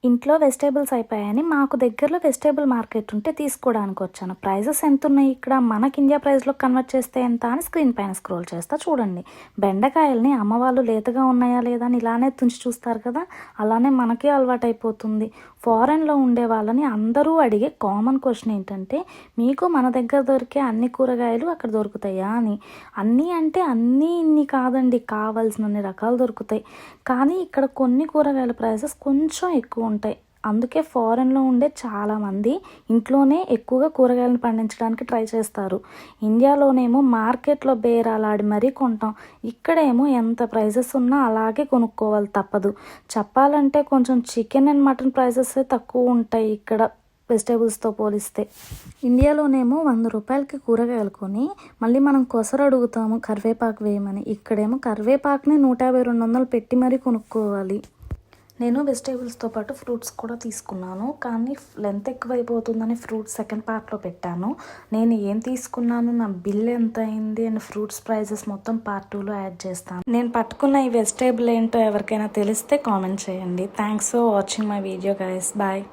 ఇంట్లో వెజిటేబుల్స్ అయిపోయాయని మాకు దగ్గరలో వెజిటేబుల్ మార్కెట్ ఉంటే తీసుకోవడానికి వచ్చాను. ప్రైజెస్ ఎంత ఉన్నాయి ఇక్కడ, మనకి ఇండియా ప్రైస్లో కన్వర్ట్ చేస్తే ఎంత అని స్క్రీన్ పైన స్క్రోల్ చేస్తా చూడండి. బెండకాయల్ని అమ్మవాళ్ళు లేతగా ఉన్నాయా లేదా అని ఇలానే తుంచి చూస్తారు కదా, అలానే మనకి అలవాటు అయిపోతుంది. ఫారెన్లో ఉండే వాళ్ళని అందరూ అడిగే కామన్ క్వశ్చన్ ఏంటంటే, మీకు మన దగ్గర దొరికే అన్ని కూరగాయలు అక్కడ దొరుకుతాయా అని. అన్నీ అంటే అన్నీ ఇన్ని కాదండి, కావాల్సినన్ని రకాలు దొరుకుతాయి. కానీ ఇక్కడ కొన్ని కూరగాయల ప్రైసెస్ కొంచెం ఎక్కువ ఉంటాయి. అందుకే ఫారెన్లో ఉండే చాలామంది ఇంట్లోనే ఎక్కువగా కూరగాయలను పండించడానికి ట్రై చేస్తారు. ఇండియాలోనేమో మార్కెట్లో బేరాలాడి మరీ కొంటాం. ఇక్కడేమో ఎంత ప్రైజెస్ ఉన్నా అలాగే కొనుక్కోవాలి తప్పదు. చెప్పాలంటే కొంచెం చికెన్ అండ్ మటన్ ప్రైజెస్ తక్కువ ఉంటాయి ఇక్కడ వెజిటేబుల్స్తో పోలిస్తే. ఇండియాలోనేమో 100 రూపాయలకి కూరగాయలు కొని మళ్ళీ మనం కొసరు అడుగుతాము కరివేపాకు వేయమని. ఇక్కడేమో కరివేపాకుని 150-200 పెట్టి మరీ కొనుక్కోవాలి. నేను వెజిటేబుల్స్తో పాటు ఫ్రూట్స్ కూడా తీసుకున్నాను, కానీ లెంత్ ఎక్కువైపోతుందని ఫ్రూట్స్ సెకండ్ పార్ట్లో పెట్టాను. నేను ఏం తీసుకున్నాను, నా బిల్ ఎంత అయింది అండ్ ఫ్రూట్స్ ప్రైజెస్ మొత్తం పార్ట్ 2లో యాడ్ చేస్తాను. నేను పట్టుకున్న ఈ వెజిటేబుల్ ఏంటో ఎవరికైనా తెలిస్తే కామెంట్ చేయండి. Thanks for watching my video guys. Bye.